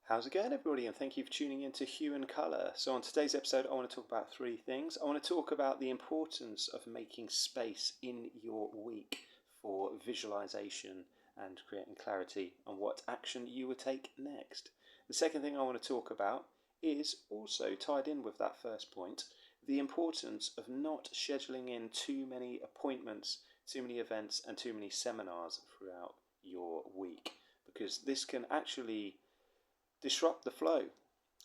How's it going, everybody? And thank you for tuning in to Hue and Colour. So, on today's episode, I want to talk about three things. I want to talk about the importance of making space in your week for visualization and creating clarity on what action you would take next. The second thing I want to talk about is also tied in with that first point, the importance of not scheduling in too many appointments, too many events, and too many seminars throughout your week, because this can actually disrupt the flow,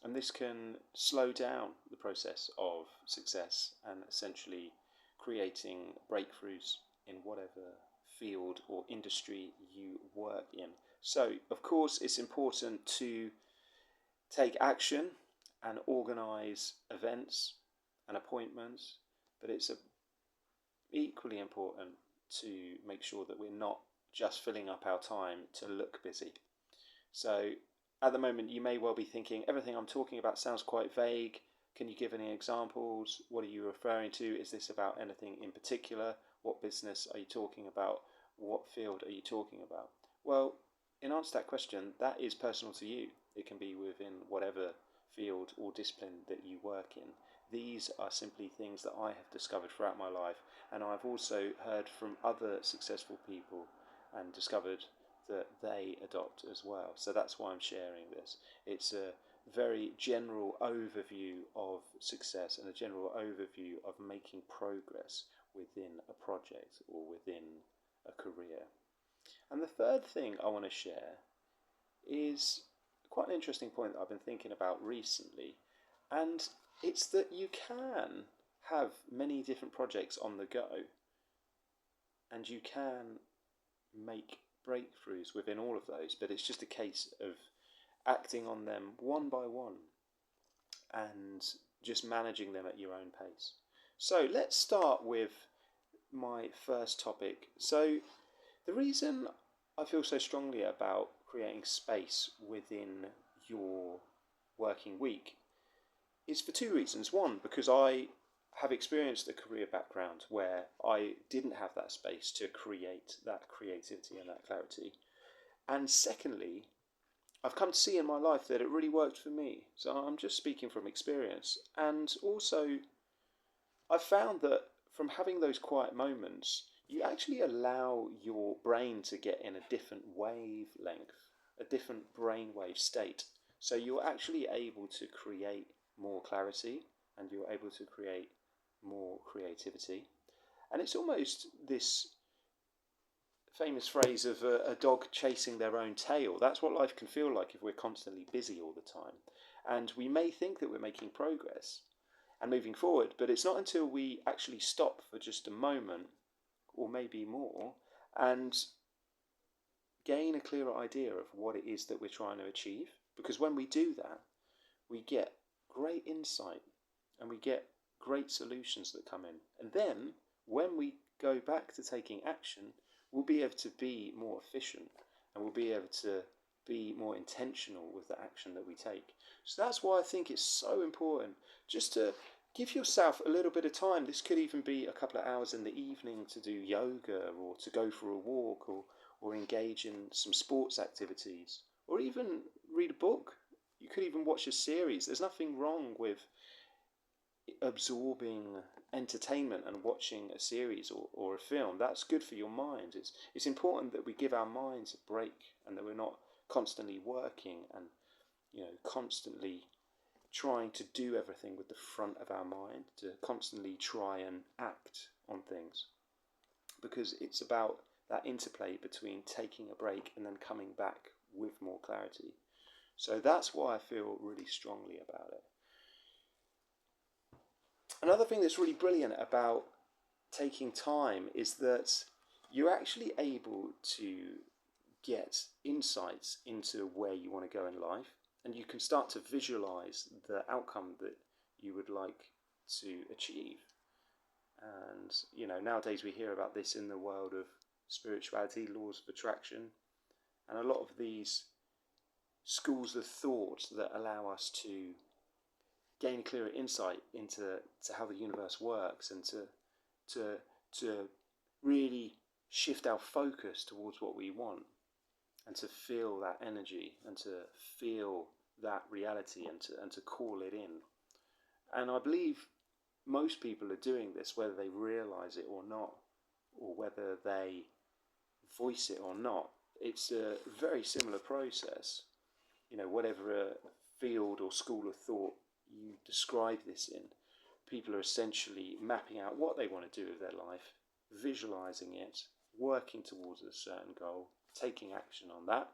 and this can slow down the process of success and essentially creating breakthroughs in whatever field or industry you work in. So, of course, it's important to take action and organize events and appointments, but it's equally important to make sure that we're not just filling up our time to look busy. So, at the moment, you may well be thinking, everything I'm talking about sounds quite vague. Can you give any examples? What are you referring to? Is this about anything in particular? What business are you talking about? What field are you talking about? Well, in answer to that question, that is personal to you. It can be within whatever field or discipline that you work in. These are simply things that I have discovered throughout my life, and I've also heard from other successful people and discovered that they adopt as well. So that's why I'm sharing this. It's a very general overview of success and a general overview of making progress within a project or within a career. And the third thing I want to share is quite an interesting point that I've been thinking about recently, and it's that you can have many different projects on the go, and you can make breakthroughs within all of those, but it's just a case of acting on them one by one and just managing them at your own pace. So let's start with my first topic. So the reason I feel so strongly about creating space within your working week is for two reasons. One, because I have experienced a career background where I didn't have that space to create that creativity and that clarity. And secondly, I've come to see in my life that it really worked for me. So I'm just speaking from experience. And also, I've found that from having those quiet moments, you actually allow your brain to get in a different wavelength, a different brainwave state. So you're actually able to create more clarity and you're able to create more creativity. And it's almost this famous phrase of a dog chasing their own tail. That's what life can feel like if we're constantly busy all the time. And we may think that we're making progress and moving forward, but it's not until we actually stop for just a moment, or maybe more, and gain a clearer idea of what it is that we're trying to achieve. Because when we do that, we get great insight and we get great solutions that come in. And then when we go back to taking action, we'll be able to be more efficient and we'll be able to be more intentional with the action that we take. So that's why I think it's so important just to give yourself a little bit of time. This could even be a couple of hours in the evening to do yoga or to go for a walk or engage in some sports activities or even read a book. You could even watch a series. There's nothing wrong with absorbing entertainment and watching a series or a film. That's good for your mind. It's important that we give our minds a break and that we're not constantly working and constantly trying to do everything with the front of our mind, to constantly try and act on things, because it's about that interplay between taking a break and then coming back with more clarity. So that's why I feel really strongly about it. Another thing that's really brilliant about taking time is that you're actually able to get insights into where you want to go in life, and you can start to visualize the outcome that you would like to achieve. And nowadays we hear about this in the world of spirituality, laws of attraction, and a lot of these schools of thought that allow us to gain a clearer insight into how the universe works and to really shift our focus towards what we want and to feel that energy and to feel that reality and to call it in. And I believe most people are doing this, whether they realize it or not, or whether they voice it or not. It's a very similar process. Whatever field or school of thought you describe this in, people are essentially mapping out what they want to do with their life, visualizing it, working towards a certain goal, taking action on that,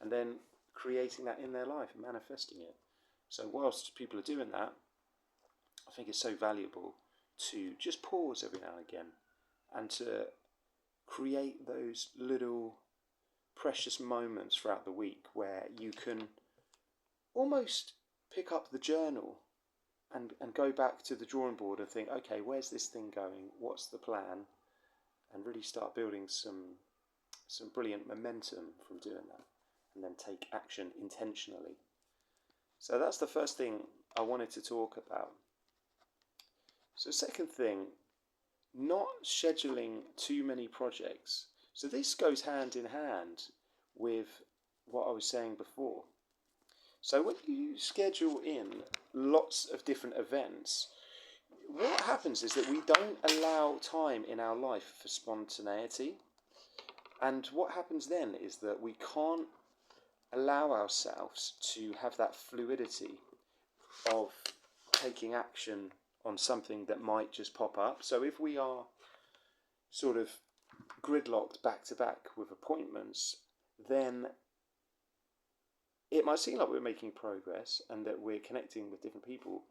and then creating that in their life, manifesting it. So whilst people are doing that, I think it's so valuable to just pause every now and again and to create those little precious moments throughout the week where you can almost pick up the journal and go back to the drawing board and think, okay, where's this thing going? What's the plan? And really start building some brilliant momentum from doing that, and then take action intentionally. So that's the first thing I wanted to talk about. So second thing, not scheduling too many projects. So this goes hand in hand with what I was saying before. So when you schedule in lots of different events, what happens is that we don't allow time in our life for spontaneity. And what happens then is that we can't allow ourselves to have that fluidity of taking action on something that might just pop up. So if we are sort of gridlocked back to back with appointments, then it might seem like we're making progress and that we're connecting with different people.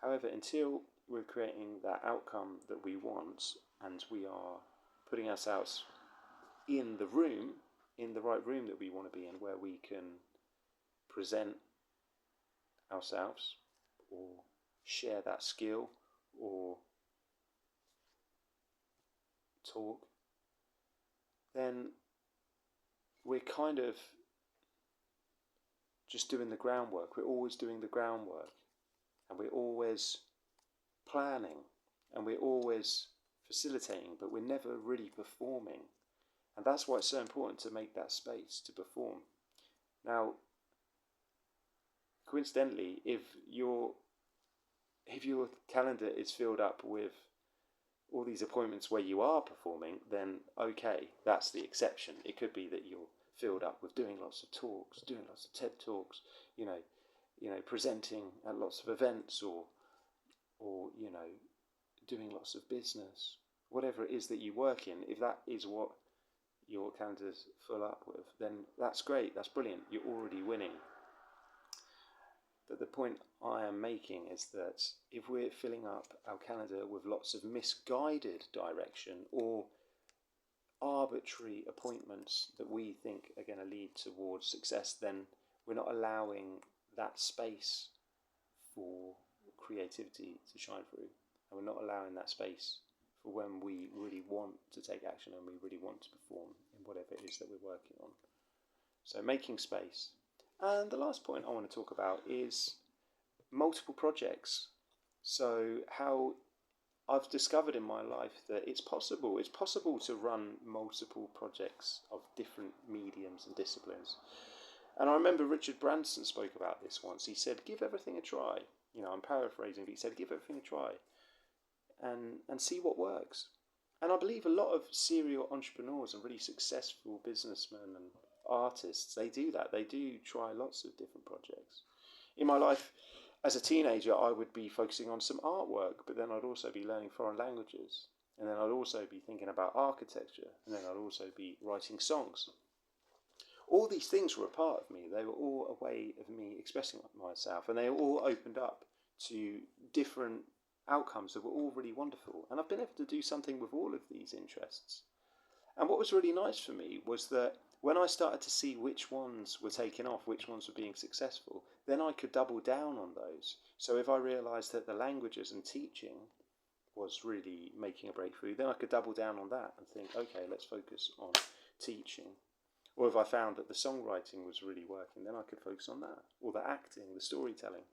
However, until we're creating that outcome that we want, and we are putting ourselves in the room, in the right room that we want to be in, where we can present ourselves or share that skill or talk, then we're kind of just doing the groundwork. We're always doing the groundwork, and we're always planning, and we're always facilitating, but we're never really performing. And that's why it's so important to make that space to perform. Now, coincidentally, if your calendar is filled up with all these appointments where you are performing, then okay, that's the exception. It could be that you're filled up with doing lots of talks, doing lots of TED Talks, presenting at lots of events, or doing lots of business. Whatever it is that you work in, if that is what your calendar's full up with, then that's great, that's brilliant, you're already winning. But the point I am making is that if we're filling up our calendar with lots of misguided direction or arbitrary appointments that we think are going to lead towards success, then we're not allowing that space for creativity to shine through, and we're not allowing that space for when we really want to take action and we really want to perform in whatever it is that we're working on. So making space. And the last point I want to talk about is multiple projects. So how I've discovered in my life that it's possible to run multiple projects of different mediums and disciplines. And I remember Richard Branson spoke about this once. He said, give everything a try. I'm paraphrasing, but he said, give everything a try and see what works. And I believe a lot of serial entrepreneurs and really successful businessmen and artists, they do that. They do try lots of different projects. In my life as a teenager, I would be focusing on some artwork, but then I'd also be learning foreign languages, and then I'd also be thinking about architecture, and then I'd also be writing songs. All these things were a part of me. They were all a way of me expressing myself, and they all opened up to different outcomes that were all really wonderful. And I've been able to do something with all of these interests. And what was really nice for me was that when I started to see which ones were taking off, which ones were being successful, then I could double down on those. So if I realised that the languages and teaching was really making a breakthrough, then I could double down on that and think, okay, let's focus on teaching. Or if I found that the songwriting was really working, then I could focus on that. Or the acting, the storytelling,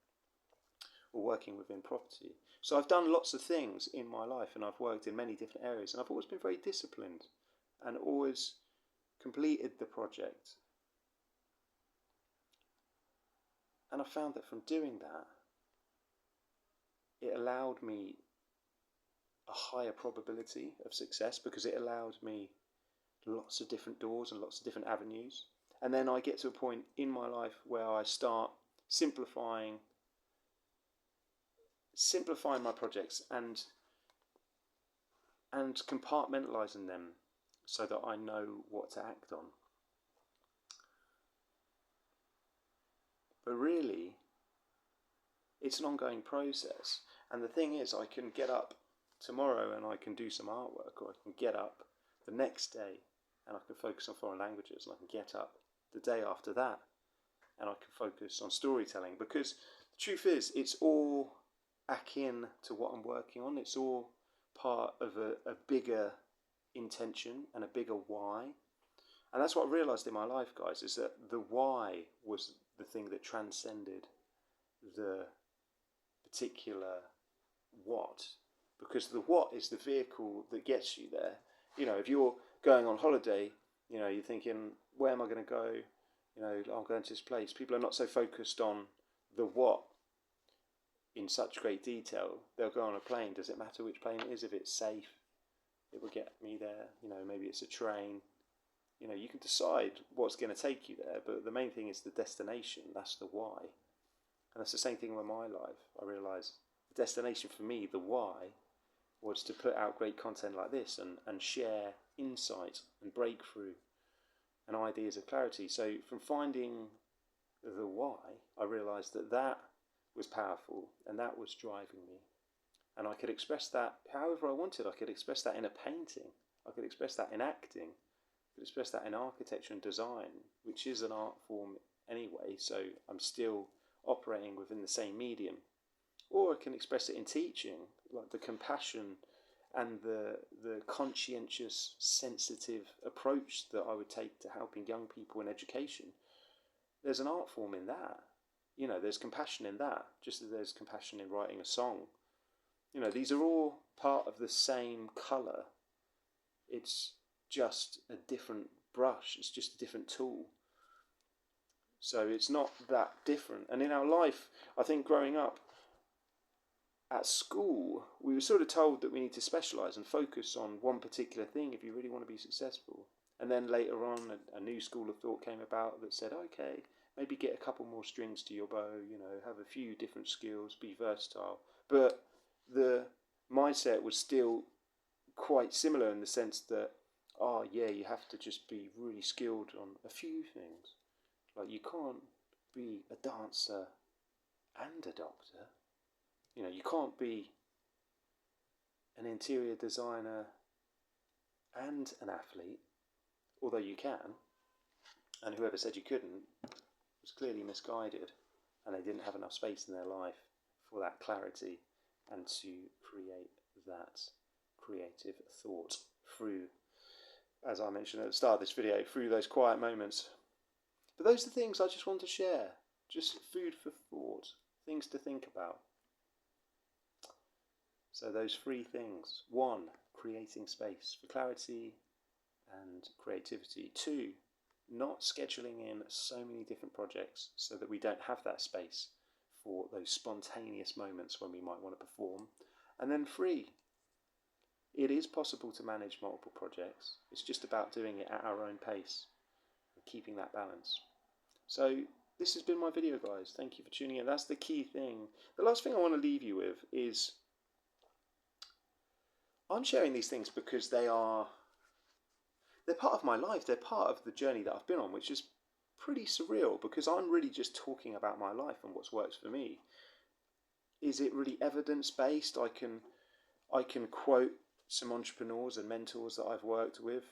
or working within property. So I've done lots of things in my life, and I've worked in many different areas, and I've always been very disciplined and always completed the project. And I found that from doing that, it allowed me a higher probability of success because it allowed me lots of different doors and lots of different avenues. And then I get to a point in my life where I start simplifying my projects and compartmentalizing them so that I know what to act on. But really, it's an ongoing process. And the thing is, I can get up tomorrow and I can do some artwork, or I can get up the next day and I can focus on foreign languages, and I can get up the day after that and I can focus on storytelling. Because the truth is, it's all akin to what I'm working on. It's all part of a bigger intention and a bigger why. And that's what I realised in my life, guys, is that the why was the thing that transcended the particular what. Because the what is the vehicle that gets you there. You know, if you're going on holiday, you know, you're thinking, where am I going to go? You know, I'm going to this place. People are not so focused on the what in such great detail. They'll go on a plane. Does it matter which plane it is? If it's safe, it will get me there. You know, maybe it's a train. You know, you can decide what's going to take you there, but the main thing is the destination. That's the why. And that's the same thing with my life. I realise the destination for me, the why, was to put out great content like this and share insight and breakthrough and ideas of clarity. So from finding the why, I realised that that was powerful and that was driving me. And I could express that however I wanted. I could express that in a painting. I could express that in acting. I could express that in architecture and design, which is an art form anyway, so I'm still operating within the same medium. Or I can express it in teaching, like the compassion and the conscientious, sensitive approach that I would take to helping young people in education. There's an art form in that. You know, there's compassion in that, just as there's compassion in writing a song. You know, these are all part of the same colour. It's just a different brush. It's just a different tool. So it's not that different. And in our life, I think growing up at school, we were sort of told that we need to specialise and focus on one particular thing if you really want to be successful. And then later on, a new school of thought came about that said, okay, maybe get a couple more strings to your bow, you know, have a few different skills, be versatile. But the mindset was still quite similar in the sense that, oh yeah, you have to just be really skilled on a few things. Like you can't be a dancer and a doctor. You know, you can't be an interior designer and an athlete, although you can. And whoever said you couldn't was clearly misguided, and they didn't have enough space in their life for that clarity and to create that creative thought through, as I mentioned at the start of this video, through those quiet moments. But those are the things I just want to share. Just food for thought, things to think about. So those three things. 1, creating space for clarity and creativity. 2, not scheduling in so many different projects so that we don't have that space for those spontaneous moments when we might want to perform. And then 3, it is possible to manage multiple projects. It's just about doing it at our own pace and keeping that balance. So this has been my video, guys. Thank you for tuning in. That's the key thing. The last thing I want to leave you with is I'm sharing these things because they're part of my life. They're part of the journey that I've been on, which is pretty surreal because I'm really just talking about my life and what's worked for me. Is it really evidence-based? I can quote some entrepreneurs and mentors that I've worked with.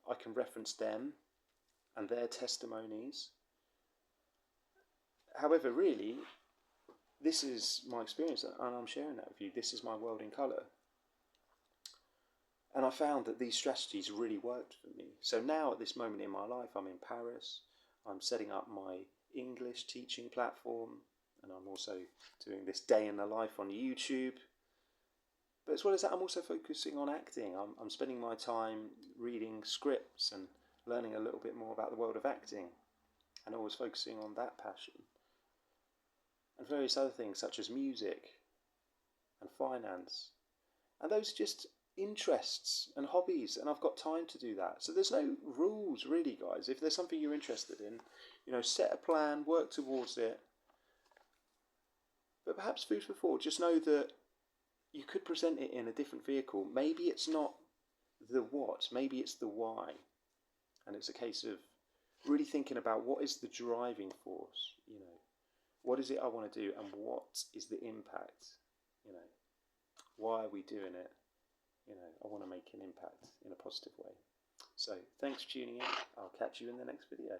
I can reference them and their testimonies. However, really, this is my experience and I'm sharing that with you. This is my world in colour. And I found that these strategies really worked for me. So now at this moment in my life, I'm in Paris. I'm setting up my English teaching platform. And I'm also doing this day in the life on YouTube. But as well as that, I'm also focusing on acting. I'm spending my time reading scripts and learning a little bit more about the world of acting. And always focusing on that passion. and various other things such as music and finance. And those are just interests and hobbies, and I've got time to do that. So there's no rules really, guys. If there's something you're interested in, set a plan, work towards it. But perhaps food for thought, just know that you could present it in a different vehicle. Maybe it's not the what, maybe it's the why. And it's a case of really thinking about what is the driving force, what is it I want to do, and what is the impact, why are we doing it? I want to make an impact in a positive way. So thanks for tuning in. I'll catch you in the next video.